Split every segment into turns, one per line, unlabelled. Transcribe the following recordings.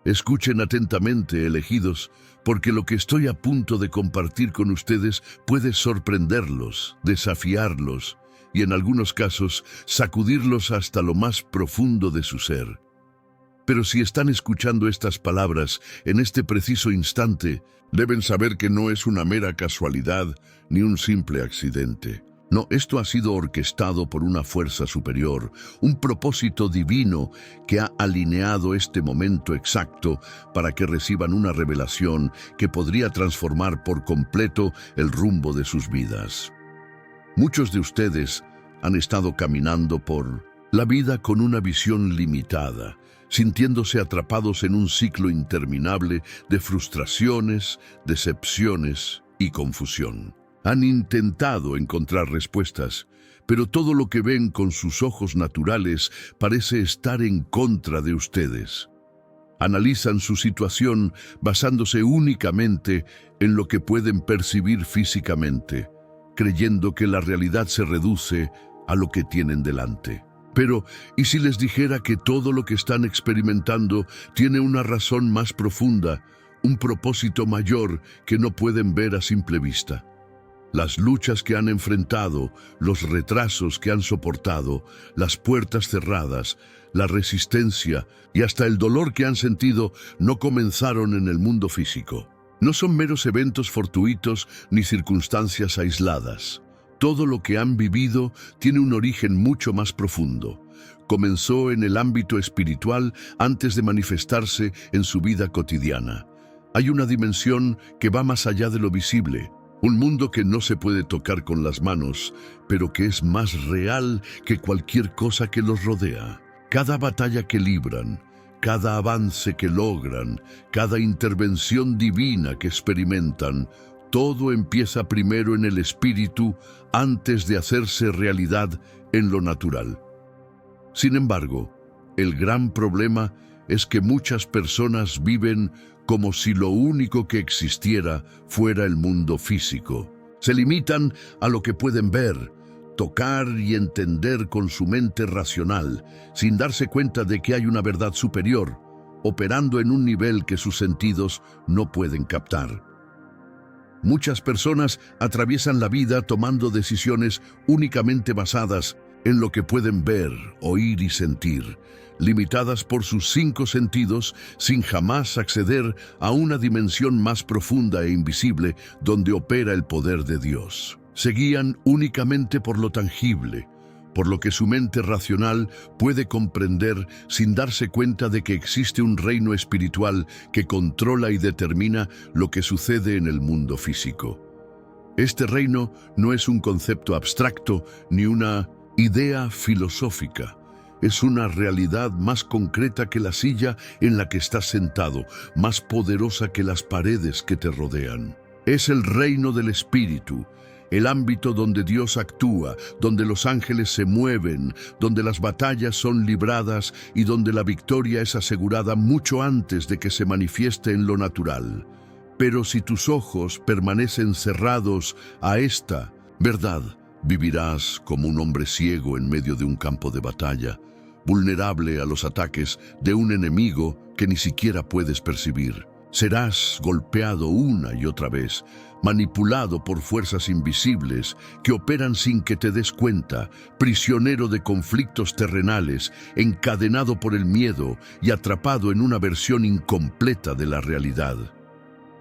Escuchen atentamente, elegidos, porque lo que estoy a punto de compartir con ustedes puede sorprenderlos, desafiarlos y en algunos casos sacudirlos hasta lo más profundo de su ser. Pero si están escuchando estas palabras en este preciso instante, deben saber que no es una mera casualidad ni un simple accidente. No, esto ha sido orquestado por una fuerza superior, un propósito divino que ha alineado este momento exacto para que reciban una revelación que podría transformar por completo el rumbo de sus vidas. Muchos de ustedes han estado caminando por la vida con una visión limitada, sintiéndose atrapados en un ciclo interminable de frustraciones, decepciones y confusión. Han intentado encontrar respuestas, pero todo lo que ven con sus ojos naturales parece estar en contra de ustedes. Analizan su situación basándose únicamente en lo que pueden percibir físicamente, creyendo que la realidad se reduce a lo que tienen delante. Pero, ¿y si les dijera que todo lo que están experimentando tiene una razón más profunda, un propósito mayor que no pueden ver a simple vista? Las luchas que han enfrentado, los retrasos que han soportado, las puertas cerradas, la resistencia y hasta el dolor que han sentido no comenzaron en el mundo físico. No son meros eventos fortuitos ni circunstancias aisladas. Todo lo que han vivido tiene un origen mucho más profundo. Comenzó en el ámbito espiritual antes de manifestarse en su vida cotidiana. Hay una dimensión que va más allá de lo visible. Un mundo que no se puede tocar con las manos, pero que es más real que cualquier cosa que los rodea. Cada batalla que libran, cada avance que logran, cada intervención divina que experimentan, todo empieza primero en el espíritu antes de hacerse realidad en lo natural. Sin embargo, el gran problema es que muchas personas viven como si lo único que existiera fuera el mundo físico. Se limitan a lo que pueden ver, tocar y entender con su mente racional, sin darse cuenta de que hay una verdad superior, operando en un nivel que sus sentidos no pueden captar. Muchas personas atraviesan la vida tomando decisiones únicamente basadas en lo que pueden ver, oír y sentir, limitadas por sus 5 sentidos sin jamás acceder a una dimensión más profunda e invisible donde opera el poder de Dios. Se guían únicamente por lo tangible, por lo que su mente racional puede comprender sin darse cuenta de que existe un reino espiritual que controla y determina lo que sucede en el mundo físico. Este reino no es un concepto abstracto ni una idea filosófica. Es una realidad más concreta que la silla en la que estás sentado, más poderosa que las paredes que te rodean. Es el reino del espíritu, el ámbito donde Dios actúa, donde los ángeles se mueven, donde las batallas son libradas y donde la victoria es asegurada mucho antes de que se manifieste en lo natural. Pero si tus ojos permanecen cerrados a esta verdad, vivirás como un hombre ciego en medio de un campo de batalla, vulnerable a los ataques de un enemigo que ni siquiera puedes percibir. Serás golpeado una y otra vez, manipulado por fuerzas invisibles que operan sin que te des cuenta, prisionero de conflictos terrenales, encadenado por el miedo y atrapado en una versión incompleta de la realidad.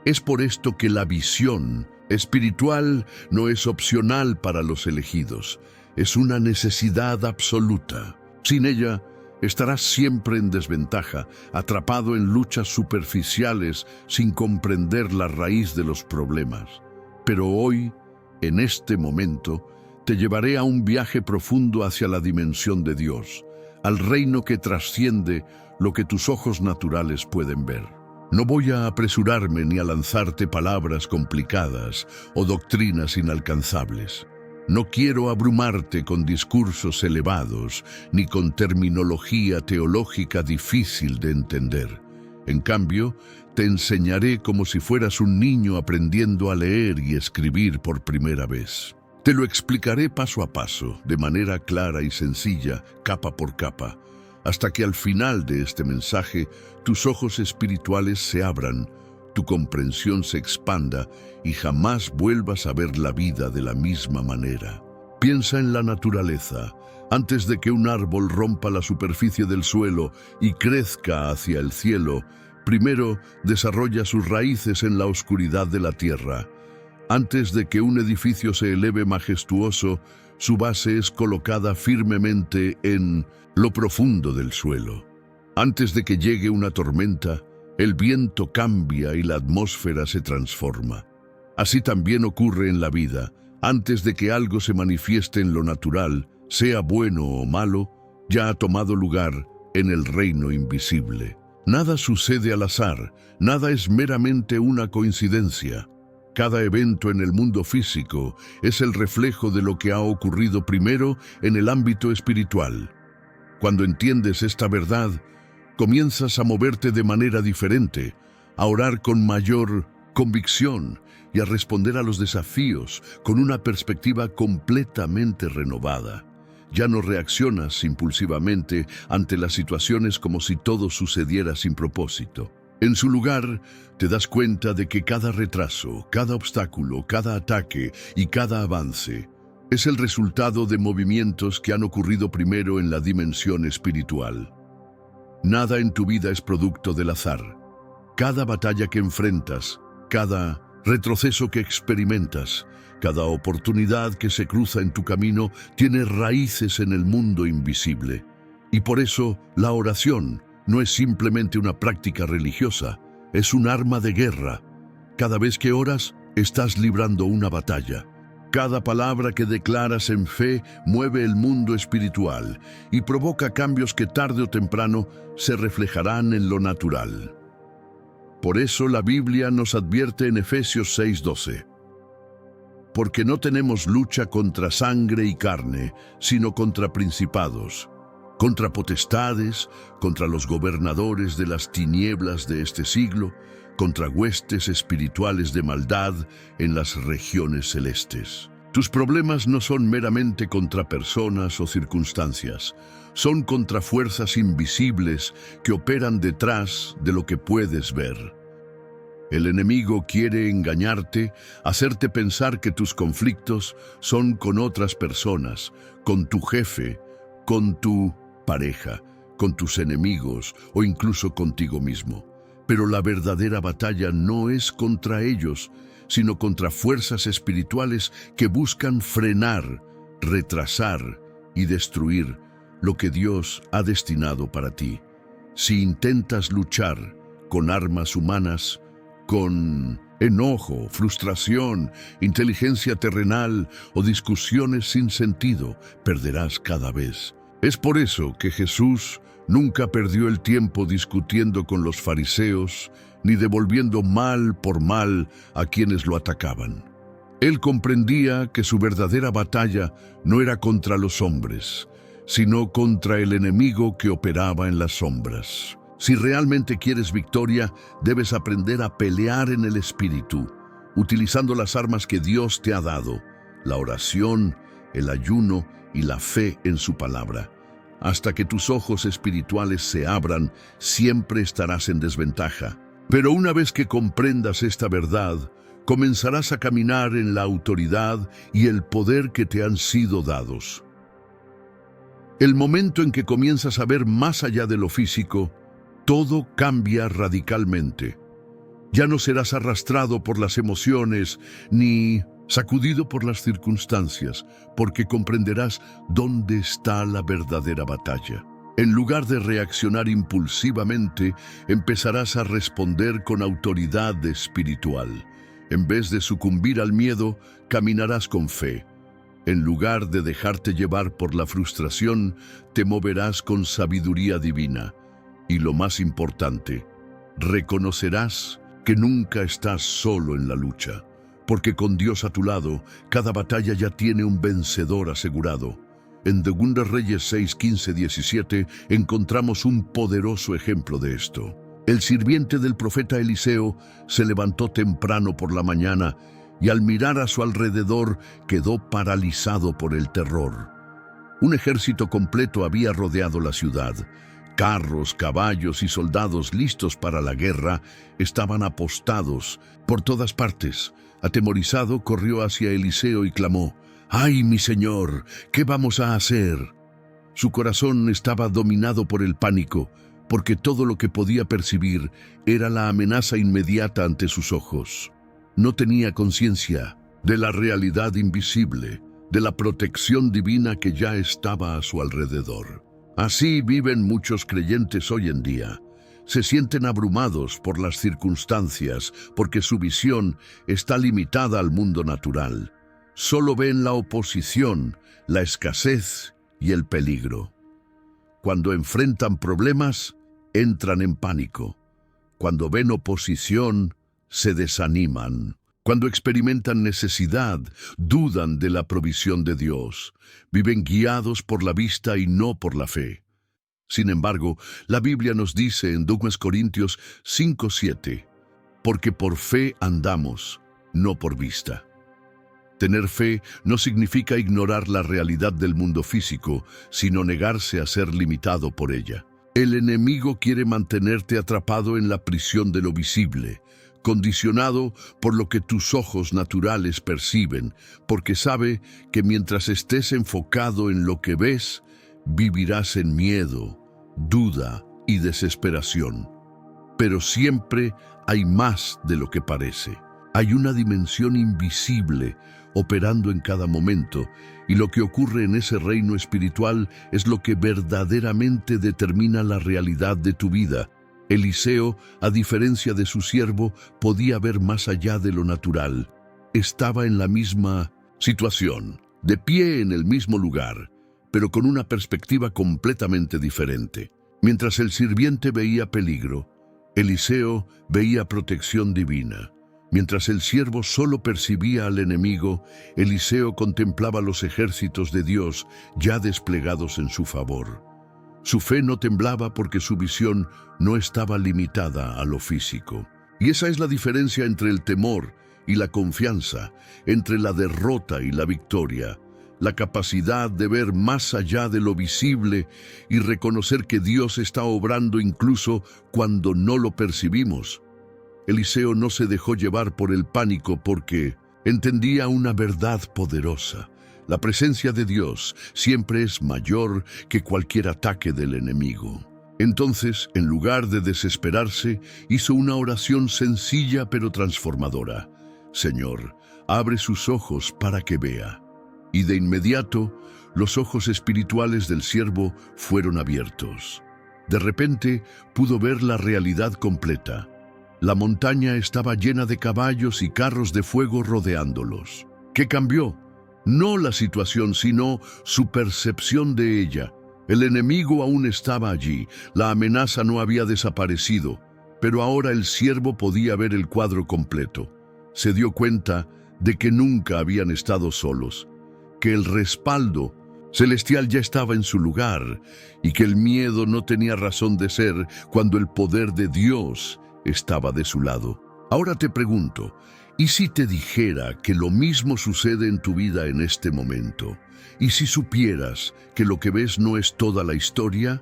Es por esto que la visión espiritual no es opcional para los elegidos, es una necesidad absoluta. Sin ella, estarás siempre en desventaja, atrapado en luchas superficiales sin comprender la raíz de los problemas. Pero hoy, en este momento, te llevaré a un viaje profundo hacia la dimensión de Dios, al reino que trasciende lo que tus ojos naturales pueden ver. No voy a apresurarme ni a lanzarte palabras complicadas o doctrinas inalcanzables. No quiero abrumarte con discursos elevados ni con terminología teológica difícil de entender. En cambio, te enseñaré como si fueras un niño aprendiendo a leer y escribir por primera vez. Te lo explicaré paso a paso, de manera clara y sencilla, capa por capa, hasta que al final de este mensaje tus ojos espirituales se abran, tu comprensión se expanda y jamás vuelvas a ver la vida de la misma manera. Piensa en la naturaleza. Antes de que un árbol rompa la superficie del suelo y crezca hacia el cielo, primero desarrolla sus raíces en la oscuridad de la tierra. Antes de que un edificio se eleve majestuoso, su base es colocada firmemente en lo profundo del suelo. Antes de que llegue una tormenta, el viento cambia y la atmósfera se transforma. Así también ocurre en la vida. Antes de que algo se manifieste en lo natural, sea bueno o malo, ya ha tomado lugar en el reino invisible. Nada sucede al azar, nada es meramente una coincidencia. Cada evento en el mundo físico es el reflejo de lo que ha ocurrido primero en el ámbito espiritual. Cuando entiendes esta verdad, comienzas a moverte de manera diferente, a orar con mayor convicción y a responder a los desafíos con una perspectiva completamente renovada. Ya no reaccionas impulsivamente ante las situaciones como si todo sucediera sin propósito. En su lugar, te das cuenta de que cada retraso, cada obstáculo, cada ataque y cada avance es el resultado de movimientos que han ocurrido primero en la dimensión espiritual. Nada en tu vida es producto del azar. Cada batalla que enfrentas, cada retroceso que experimentas, cada oportunidad que se cruza en tu camino tiene raíces en el mundo invisible. Y por eso la oración no es simplemente una práctica religiosa, es un arma de guerra. Cada vez que oras, estás librando una batalla. Cada palabra que declaras en fe mueve el mundo espiritual y provoca cambios que tarde o temprano se reflejarán en lo natural. Por eso la Biblia nos advierte en Efesios 6:12. Porque no tenemos lucha contra sangre y carne, sino contra principados, contra potestades, contra los gobernadores de las tinieblas de este siglo, contra huestes espirituales de maldad en las regiones celestes. Tus problemas no son meramente contra personas o circunstancias, son contra fuerzas invisibles que operan detrás de lo que puedes ver. El enemigo quiere engañarte, hacerte pensar que tus conflictos son con otras personas, con tu jefe, con tu pareja, con tus enemigos o incluso contigo mismo. Pero la verdadera batalla no es contra ellos, sino contra fuerzas espirituales que buscan frenar, retrasar y destruir lo que Dios ha destinado para ti. Si intentas luchar con armas humanas, con enojo, frustración, inteligencia terrenal o discusiones sin sentido, perderás cada vez. Es por eso que Jesús nunca perdió el tiempo discutiendo con los fariseos, ni devolviendo mal por mal a quienes lo atacaban. Él comprendía que su verdadera batalla no era contra los hombres, sino contra el enemigo que operaba en las sombras. Si realmente quieres victoria, debes aprender a pelear en el Espíritu, utilizando las armas que Dios te ha dado, la oración, el ayuno y la fe en su palabra. Hasta que tus ojos espirituales se abran, siempre estarás en desventaja. Pero una vez que comprendas esta verdad, comenzarás a caminar en la autoridad y el poder que te han sido dados. El momento en que comienzas a ver más allá de lo físico, todo cambia radicalmente. Ya no serás arrastrado por las emociones ni sacudido por las circunstancias, porque comprenderás dónde está la verdadera batalla. En lugar de reaccionar impulsivamente, empezarás a responder con autoridad espiritual. En vez de sucumbir al miedo, caminarás con fe. En lugar de dejarte llevar por la frustración, te moverás con sabiduría divina. Y lo más importante, reconocerás que nunca estás solo en la lucha, porque con Dios a tu lado, cada batalla ya tiene un vencedor asegurado. En 2 Reyes 6, 15, 17 encontramos un poderoso ejemplo de esto. El sirviente del profeta Eliseo se levantó temprano por la mañana y al mirar a su alrededor quedó paralizado por el terror. Un ejército completo había rodeado la ciudad, Carros, caballos y soldados listos para la guerra estaban apostados por todas partes. Atemorizado, corrió hacia Eliseo y clamó: «¡Ay, mi señor! ¿Qué vamos a hacer?». Su corazón estaba dominado por el pánico, porque todo lo que podía percibir era la amenaza inmediata ante sus ojos. No tenía conciencia de la realidad invisible, de la protección divina que ya estaba a su alrededor. Así viven muchos creyentes hoy en día. Se sienten abrumados por las circunstancias, porque su visión está limitada al mundo natural. Solo ven la oposición, la escasez y el peligro. Cuando enfrentan problemas, entran en pánico. Cuando ven oposición, se desaniman. Cuando experimentan necesidad, dudan de la provisión de Dios. Viven guiados por la vista y no por la fe. Sin embargo, la Biblia nos dice en 2 Corintios 5:7, «Porque por fe andamos, no por vista». Tener fe no significa ignorar la realidad del mundo físico, sino negarse a ser limitado por ella. El enemigo quiere mantenerte atrapado en la prisión de lo visible, condicionado por lo que tus ojos naturales perciben, porque sabe que mientras estés enfocado en lo que ves, vivirás en miedo, duda y desesperación. Pero siempre hay más de lo que parece. Hay una dimensión invisible operando en cada momento, y lo que ocurre en ese reino espiritual es lo que verdaderamente determina la realidad de tu vida. Eliseo, a diferencia de su siervo, podía ver más allá de lo natural. Estaba en la misma situación, de pie en el mismo lugar, pero con una perspectiva completamente diferente. Mientras el sirviente veía peligro, Eliseo veía protección divina. Mientras el siervo solo percibía al enemigo, Eliseo contemplaba los ejércitos de Dios ya desplegados en su favor. Su fe no temblaba porque su visión no estaba limitada a lo físico. Y esa es la diferencia entre el temor y la confianza, entre la derrota y la victoria. La capacidad de ver más allá de lo visible y reconocer que Dios está obrando incluso cuando no lo percibimos. Eliseo no se dejó llevar por el pánico porque entendía una verdad poderosa. La presencia de Dios siempre es mayor que cualquier ataque del enemigo. Entonces, en lugar de desesperarse, hizo una oración sencilla pero transformadora. «Señor, abre sus ojos para que vea». Y de inmediato, los ojos espirituales del siervo fueron abiertos. De repente, pudo ver la realidad completa. La montaña estaba llena de caballos y carros de fuego rodeándolos. ¿Qué cambió? No la situación, sino su percepción de ella. El enemigo aún estaba allí, la amenaza no había desaparecido, pero ahora el siervo podía ver el cuadro completo. Se dio cuenta de que nunca habían estado solos, que el respaldo celestial ya estaba en su lugar y que el miedo no tenía razón de ser cuando el poder de Dios estaba de su lado. Ahora te pregunto, ¿y si te dijera que lo mismo sucede en tu vida en este momento? ¿Y si supieras que lo que ves no es toda la historia?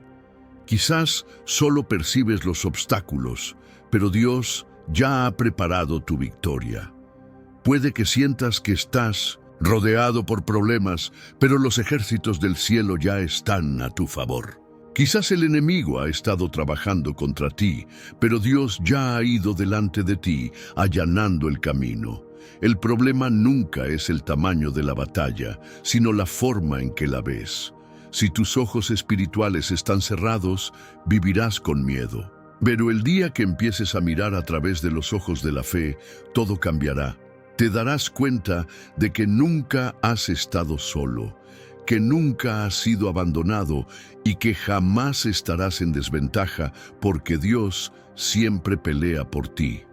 Quizás solo percibes los obstáculos, pero Dios ya ha preparado tu victoria. Puede que sientas que estás rodeado por problemas, pero los ejércitos del cielo ya están a tu favor. Quizás el enemigo ha estado trabajando contra ti, pero Dios ya ha ido delante de ti, allanando el camino. El problema nunca es el tamaño de la batalla, sino la forma en que la ves. Si tus ojos espirituales están cerrados, vivirás con miedo. Pero el día que empieces a mirar a través de los ojos de la fe, todo cambiará. Te darás cuenta de que nunca has estado solo, que nunca has sido abandonado y que jamás estarás en desventaja porque Dios siempre pelea por ti.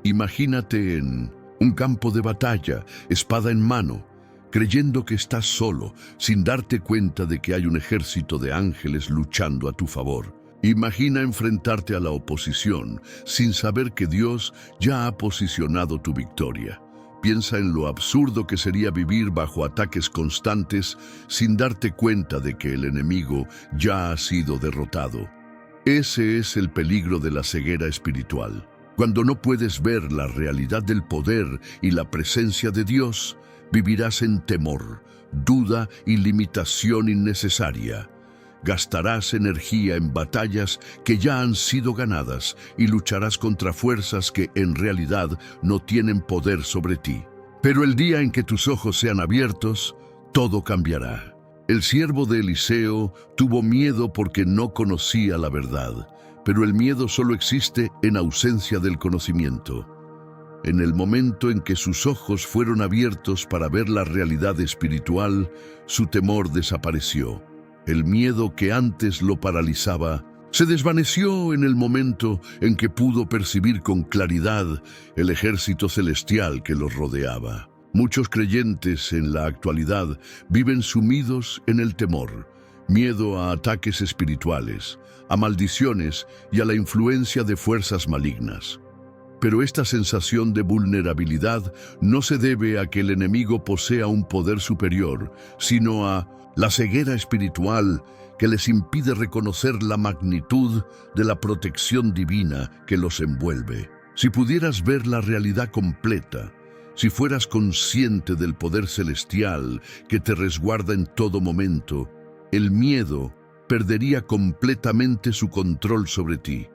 Imagínate en un campo de batalla, espada en mano, creyendo que estás solo, sin darte cuenta de que hay un ejército de ángeles luchando a tu favor. Imagina enfrentarte a la oposición, sin saber que Dios ya ha posicionado tu victoria. Piensa en lo absurdo que sería vivir bajo ataques constantes sin darte cuenta de que el enemigo ya ha sido derrotado. Ese es el peligro de la ceguera espiritual. Cuando no puedes ver la realidad del poder y la presencia de Dios, vivirás en temor, duda y limitación innecesaria. Gastarás energía en batallas que ya han sido ganadas y lucharás contra fuerzas que en realidad no tienen poder sobre ti. Pero el día en que tus ojos sean abiertos, todo cambiará. El siervo de Eliseo tuvo miedo porque no conocía la verdad, pero el miedo solo existe en ausencia del conocimiento. En el momento en que sus ojos fueron abiertos para ver la realidad espiritual, su temor desapareció. El miedo que antes lo paralizaba se desvaneció en el momento en que pudo percibir con claridad el ejército celestial que los rodeaba. Muchos creyentes en la actualidad viven sumidos en el temor, miedo a ataques espirituales, a maldiciones y a la influencia de fuerzas malignas. Pero esta sensación de vulnerabilidad no se debe a que el enemigo posea un poder superior, sino a la ceguera espiritual que les impide reconocer la magnitud de la protección divina que los envuelve. Si pudieras ver la realidad completa, si fueras consciente del poder celestial que te resguarda en todo momento, el miedo perdería completamente su control sobre ti.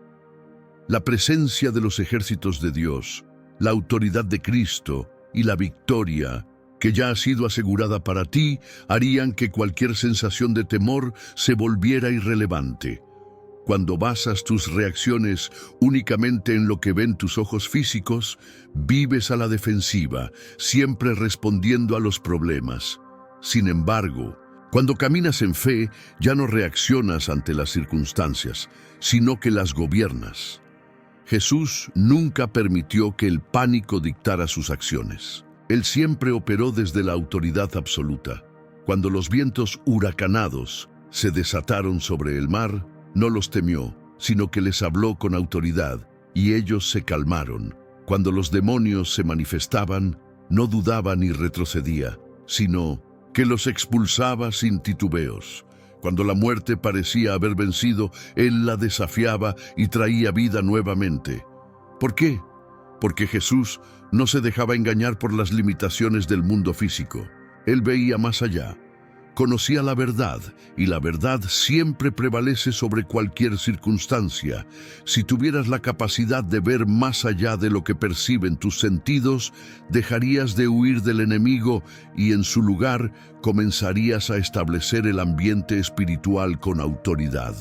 La presencia de los ejércitos de Dios, la autoridad de Cristo y la victoria que ya ha sido asegurada para ti, harían que cualquier sensación de temor se volviera irrelevante. Cuando basas tus reacciones únicamente en lo que ven tus ojos físicos, vives a la defensiva, siempre respondiendo a los problemas. Sin embargo, cuando caminas en fe, ya no reaccionas ante las circunstancias, sino que las gobiernas. Jesús nunca permitió que el pánico dictara sus acciones. Él siempre operó desde la autoridad absoluta. Cuando los vientos huracanados se desataron sobre el mar, no los temió, sino que les habló con autoridad, y ellos se calmaron. Cuando los demonios se manifestaban, no dudaba ni retrocedía, sino que los expulsaba sin titubeos. Cuando la muerte parecía haber vencido, Él la desafiaba y traía vida nuevamente. ¿Por qué? Porque Jesús no se dejaba engañar por las limitaciones del mundo físico. Él veía más allá. Conocía la verdad, y la verdad siempre prevalece sobre cualquier circunstancia. Si tuvieras la capacidad de ver más allá de lo que perciben tus sentidos, dejarías de huir del enemigo y en su lugar comenzarías a establecer el ambiente espiritual con autoridad.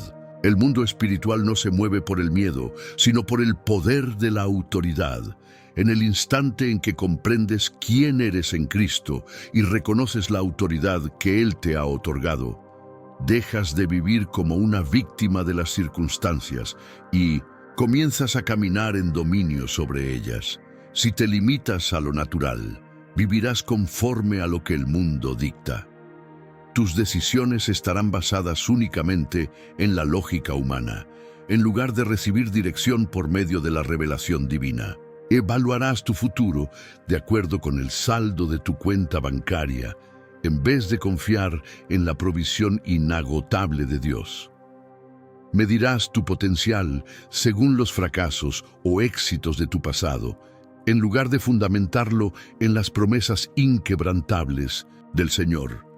El mundo espiritual no se mueve por el miedo, sino por el poder de la autoridad. En el instante en que comprendes quién eres en Cristo y reconoces la autoridad que Él te ha otorgado, dejas de vivir como una víctima de las circunstancias y comienzas a caminar en dominio sobre ellas. Si te limitas a lo natural, vivirás conforme a lo que el mundo dicta. Tus decisiones estarán basadas únicamente en la lógica humana, en lugar de recibir dirección por medio de la revelación divina. Evaluarás tu futuro de acuerdo con el saldo de tu cuenta bancaria, en vez de confiar en la provisión inagotable de Dios. Medirás tu potencial según los fracasos o éxitos de tu pasado, en lugar de fundamentarlo en las promesas inquebrantables del Señor.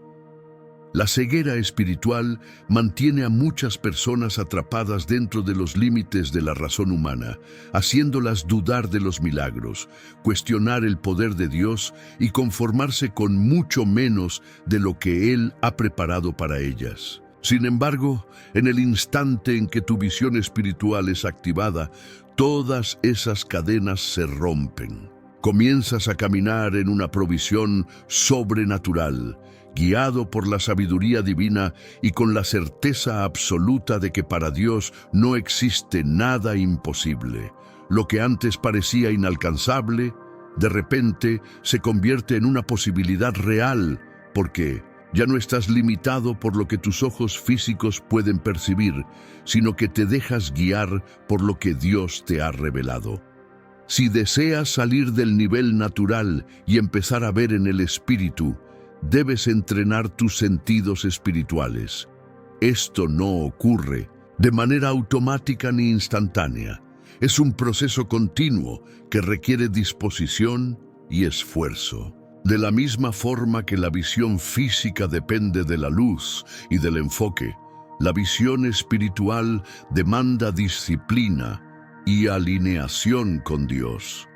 La ceguera espiritual mantiene a muchas personas atrapadas dentro de los límites de la razón humana, haciéndolas dudar de los milagros, cuestionar el poder de Dios y conformarse con mucho menos de lo que Él ha preparado para ellas. Sin embargo, en el instante en que tu visión espiritual es activada, todas esas cadenas se rompen. Comienzas a caminar en una provisión sobrenatural, guiado por la sabiduría divina y con la certeza absoluta de que para Dios no existe nada imposible. Lo que antes parecía inalcanzable, de repente se convierte en una posibilidad real, porque ya no estás limitado por lo que tus ojos físicos pueden percibir, sino que te dejas guiar por lo que Dios te ha revelado. Si deseas salir del nivel natural y empezar a ver en el espíritu, debes entrenar tus sentidos espirituales. Esto no ocurre de manera automática ni instantánea. Es un proceso continuo que requiere disposición y esfuerzo. De la misma forma que la visión física depende de la luz y del enfoque, la visión espiritual demanda disciplina y alineación con Dios.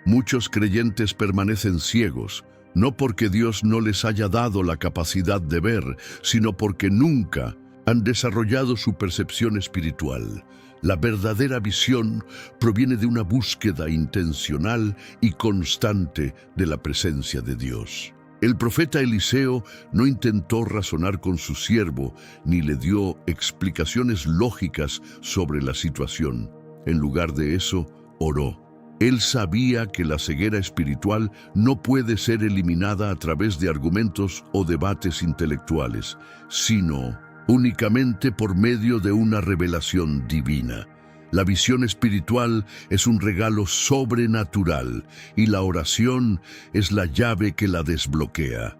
Muchos creyentes permanecen ciegos, no porque Dios no les haya dado la capacidad de ver, sino porque nunca han desarrollado su percepción espiritual. La verdadera visión proviene de una búsqueda intencional y constante de la presencia de Dios. El profeta Eliseo no intentó razonar con su siervo, ni le dio explicaciones lógicas sobre la situación. En lugar de eso, oró. Él sabía que la ceguera espiritual no puede ser eliminada a través de argumentos o debates intelectuales, sino únicamente por medio de una revelación divina. La visión espiritual es un regalo sobrenatural y la oración es la llave que la desbloquea.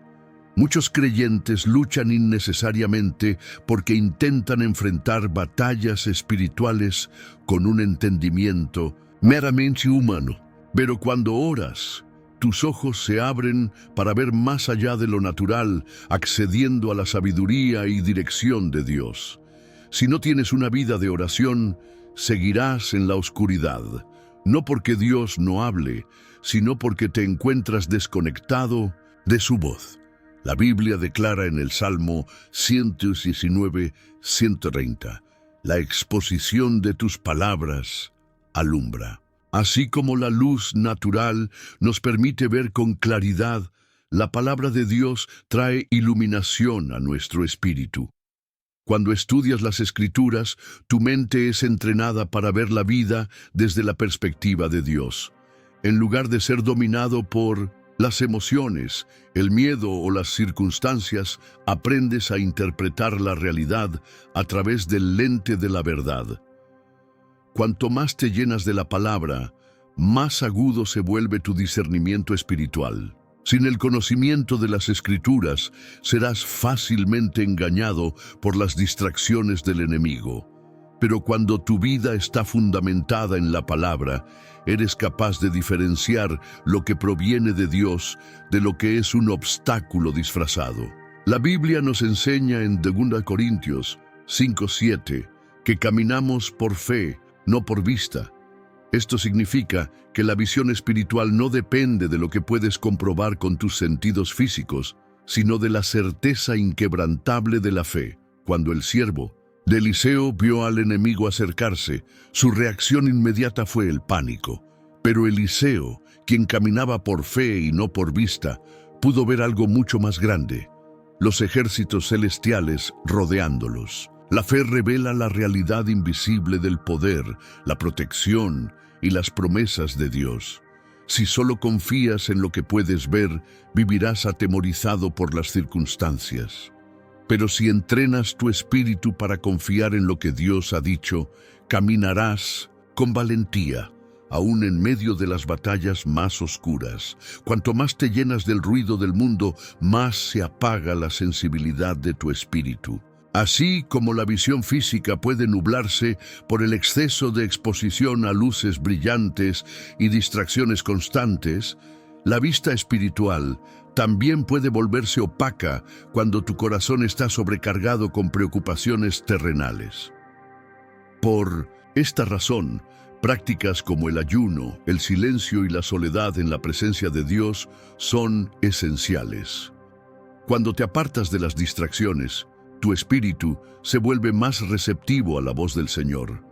Muchos creyentes luchan innecesariamente porque intentan enfrentar batallas espirituales con un entendimiento meramente humano. Pero cuando oras, tus ojos se abren para ver más allá de lo natural, accediendo a la sabiduría y dirección de Dios. Si no tienes una vida de oración, seguirás en la oscuridad, no porque Dios no hable, sino porque te encuentras desconectado de su voz. La Biblia declara en el Salmo 119, 130, la exposición de tus palabras alumbra. Así como la luz natural nos permite ver con claridad, la palabra de Dios trae iluminación a nuestro espíritu. Cuando estudias las Escrituras, tu mente es entrenada para ver la vida desde la perspectiva de Dios. En lugar de ser dominado por las emociones, el miedo o las circunstancias, aprendes a interpretar la realidad a través del lente de la verdad. Cuanto más te llenas de la palabra, más agudo se vuelve tu discernimiento espiritual. Sin el conocimiento de las Escrituras, serás fácilmente engañado por las distracciones del enemigo. Pero cuando tu vida está fundamentada en la palabra, eres capaz de diferenciar lo que proviene de Dios de lo que es un obstáculo disfrazado. La Biblia nos enseña en 2 Corintios 5:7 que caminamos por fe, no por vista. Esto significa que la visión espiritual no depende de lo que puedes comprobar con tus sentidos físicos, sino de la certeza inquebrantable de la fe. Cuando el siervo de Eliseo vio al enemigo acercarse, su reacción inmediata fue el pánico. Pero Eliseo, quien caminaba por fe y no por vista, pudo ver algo mucho más grande: los ejércitos celestiales rodeándolos. La fe revela la realidad invisible del poder, la protección y las promesas de Dios. Si solo confías en lo que puedes ver, vivirás atemorizado por las circunstancias. Pero si entrenas tu espíritu para confiar en lo que Dios ha dicho, caminarás con valentía, aún en medio de las batallas más oscuras. Cuanto más te llenas del ruido del mundo, más se apaga la sensibilidad de tu espíritu. Así como la visión física puede nublarse por el exceso de exposición a luces brillantes y distracciones constantes, la vista espiritual también puede volverse opaca cuando tu corazón está sobrecargado con preocupaciones terrenales. Por esta razón, prácticas como el ayuno, el silencio y la soledad en la presencia de Dios son esenciales. Cuando te apartas de las distracciones, tu espíritu se vuelve más receptivo a la voz del Señor.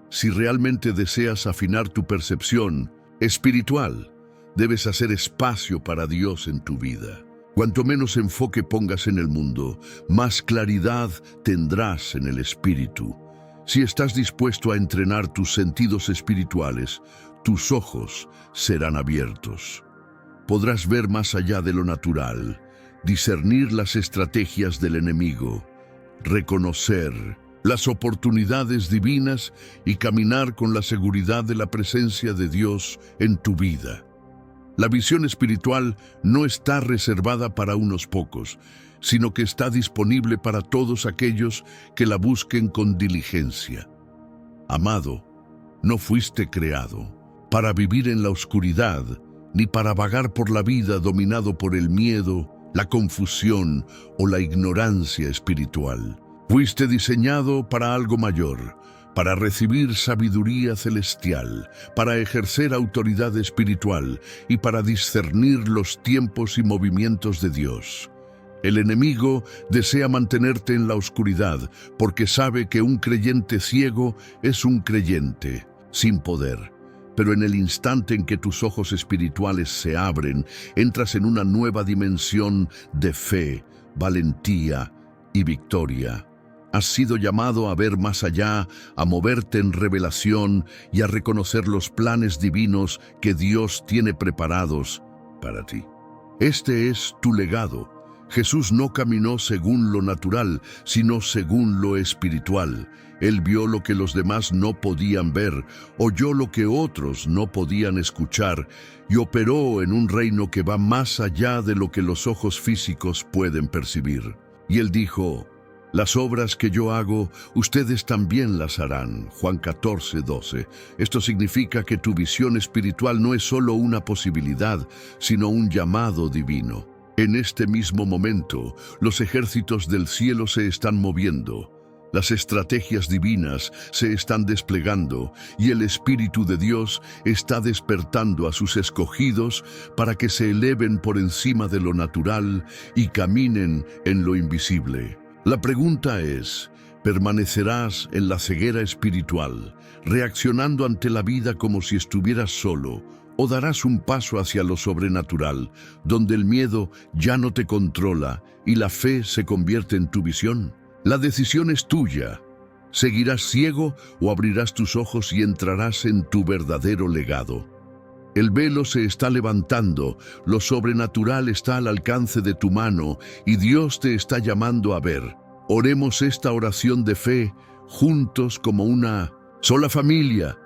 Si realmente deseas afinar tu percepción espiritual, debes hacer espacio para Dios en tu vida. Cuanto menos enfoque pongas en el mundo, más claridad tendrás en el espíritu. Si estás dispuesto a entrenar tus sentidos espirituales, tus ojos serán abiertos. Podrás ver más allá de lo natural, discernir las estrategias del enemigo, reconocer las oportunidades divinas y caminar con la seguridad de la presencia de Dios en tu vida. La visión espiritual no está reservada para unos pocos, sino que está disponible para todos aquellos que la busquen con diligencia. Amado, no fuiste creado para vivir en la oscuridad, ni para vagar por la vida dominado por el miedo, la confusión o la ignorancia espiritual. Fuiste diseñado para algo mayor, para recibir sabiduría celestial, para ejercer autoridad espiritual y para discernir los tiempos y movimientos de Dios. El enemigo desea mantenerte en la oscuridad porque sabe que un creyente ciego es un creyente sin poder. Pero en el instante en que tus ojos espirituales se abren, entras en una nueva dimensión de fe, valentía y victoria. Has sido llamado a ver más allá, a moverte en revelación y a reconocer los planes divinos que Dios tiene preparados para ti. Este es tu legado. Jesús no caminó según lo natural, sino según lo espiritual. Él vio lo que los demás no podían ver, oyó lo que otros no podían escuchar y operó en un reino que va más allá de lo que los ojos físicos pueden percibir. Y él dijo: las obras que yo hago, ustedes también las harán. Juan 14:12. Esto significa que tu visión espiritual no es solo una posibilidad, sino un llamado divino. En este mismo momento, los ejércitos del cielo se están moviendo. Las estrategias divinas se están desplegando y el Espíritu de Dios está despertando a sus escogidos para que se eleven por encima de lo natural y caminen en lo invisible. La pregunta es: ¿permanecerás en la ceguera espiritual, reaccionando ante la vida como si estuvieras solo, o darás un paso hacia lo sobrenatural, donde el miedo ya no te controla y la fe se convierte en tu visión? La decisión es tuya. ¿Seguirás ciego o abrirás tus ojos y entrarás en tu verdadero legado? El velo se está levantando, lo sobrenatural está al alcance de tu mano y Dios te está llamando a ver. Oremos esta oración de fe juntos como una sola familia.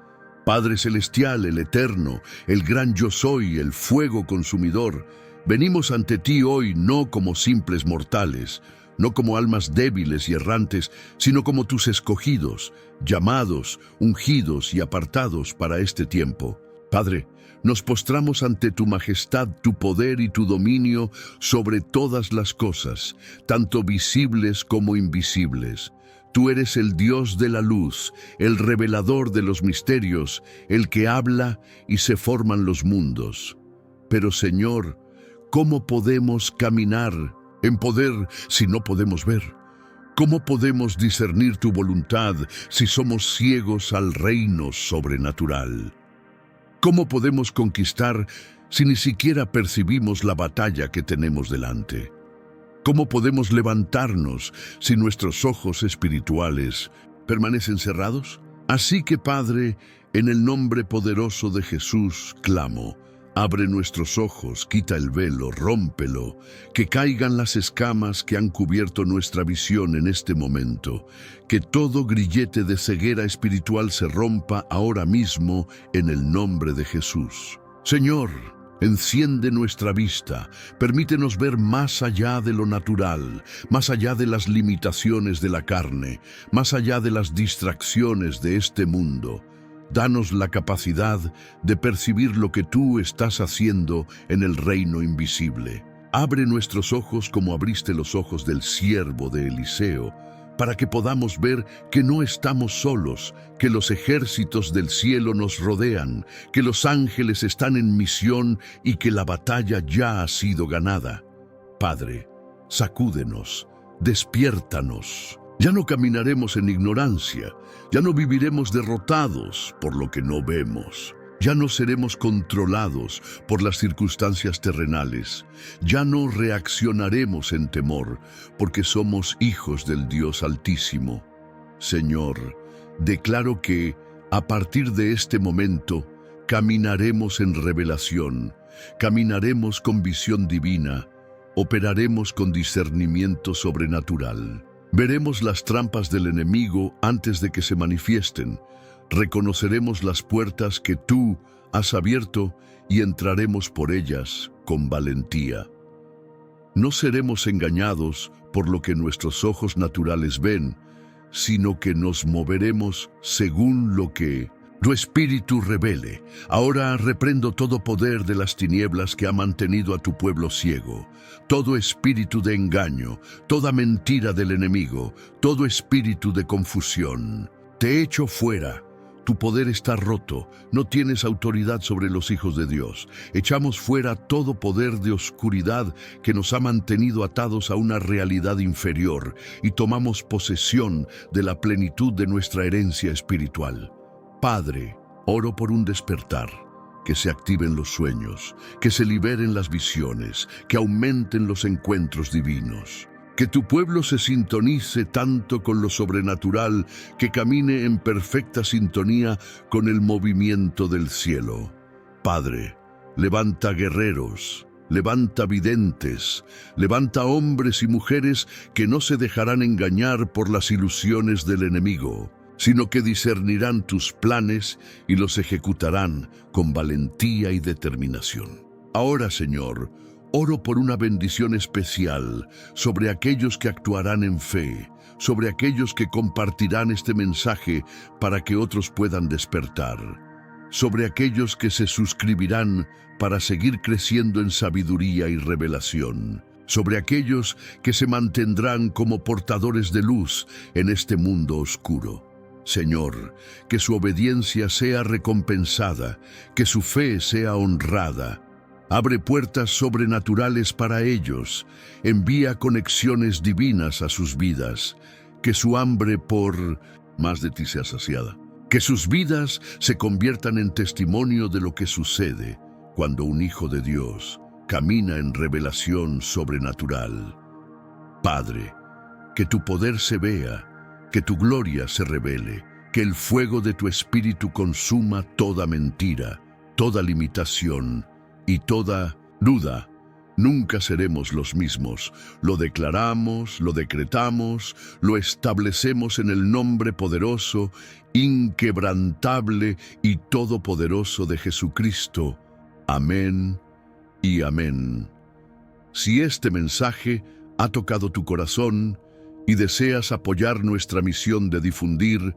Padre Celestial, el Eterno, el gran Yo Soy, el fuego consumidor, venimos ante ti hoy no como simples mortales, no como almas débiles y errantes, sino como tus escogidos, llamados, ungidos y apartados para este tiempo. Padre, nos postramos ante tu majestad, tu poder y tu dominio sobre todas las cosas, tanto visibles como invisibles. Tú eres el Dios de la luz, el revelador de los misterios, el que habla y se forman los mundos. Pero, Señor, ¿cómo podemos caminar en poder si no podemos ver? ¿Cómo podemos discernir tu voluntad si somos ciegos al reino sobrenatural? ¿Cómo podemos conquistar si ni siquiera percibimos la batalla que tenemos delante? ¿Cómo podemos levantarnos si nuestros ojos espirituales permanecen cerrados? Así que, Padre, en el nombre poderoso de Jesús, clamo: abre nuestros ojos, quita el velo, rómpelo, que caigan las escamas que han cubierto nuestra visión en este momento, que todo grillete de ceguera espiritual se rompa ahora mismo en el nombre de Jesús. Señor, enciende nuestra vista, permítenos ver más allá de lo natural, más allá de las limitaciones de la carne, más allá de las distracciones de este mundo. Danos la capacidad de percibir lo que tú estás haciendo en el reino invisible. Abre nuestros ojos como abriste los ojos del siervo de Eliseo, para que podamos ver que no estamos solos, que los ejércitos del cielo nos rodean, que los ángeles están en misión y que la batalla ya ha sido ganada. Padre, sacúdenos, despiértanos. Ya no caminaremos en ignorancia, ya no viviremos derrotados por lo que no vemos. Ya no seremos controlados por las circunstancias terrenales. Ya no reaccionaremos en temor, porque somos hijos del Dios Altísimo. Señor, declaro que, a partir de este momento, caminaremos en revelación, caminaremos con visión divina, operaremos con discernimiento sobrenatural. Veremos las trampas del enemigo antes de que se manifiesten. Reconoceremos las puertas que tú has abierto y entraremos por ellas con valentía. No seremos engañados por lo que nuestros ojos naturales ven, sino que nos moveremos según lo que tu espíritu revele. Ahora reprendo todo poder de las tinieblas que ha mantenido a tu pueblo ciego, todo espíritu de engaño, toda mentira del enemigo, todo espíritu de confusión. Te echo fuera. Tu poder está roto, no tienes autoridad sobre los hijos de Dios. Echamos fuera todo poder de oscuridad que nos ha mantenido atados a una realidad inferior y tomamos posesión de la plenitud de nuestra herencia espiritual. Padre, oro por un despertar, que se activen los sueños, que se liberen las visiones, que aumenten los encuentros divinos. Que tu pueblo se sintonice tanto con lo sobrenatural que camine en perfecta sintonía con el movimiento del cielo. Padre, levanta guerreros, levanta videntes, levanta hombres y mujeres que no se dejarán engañar por las ilusiones del enemigo, sino que discernirán tus planes y los ejecutarán con valentía y determinación. Ahora, Señor, oro por una bendición especial sobre aquellos que actuarán en fe, sobre aquellos que compartirán este mensaje para que otros puedan despertar, sobre aquellos que se suscribirán para seguir creciendo en sabiduría y revelación, sobre aquellos que se mantendrán como portadores de luz en este mundo oscuro. Señor, que su obediencia sea recompensada, que su fe sea honrada. Abre puertas sobrenaturales para ellos, envía conexiones divinas a sus vidas, que su hambre por más de ti sea saciada, que sus vidas se conviertan en testimonio de lo que sucede cuando un hijo de Dios camina en revelación sobrenatural. Padre, que tu poder se vea, que tu gloria se revele, que el fuego de tu espíritu consuma toda mentira, toda limitación y toda duda. Nunca seremos los mismos. Lo declaramos, lo decretamos, lo establecemos en el nombre poderoso, inquebrantable y todopoderoso de Jesucristo. Amén y amén. Si este mensaje ha tocado tu corazón y deseas apoyar nuestra misión de difundir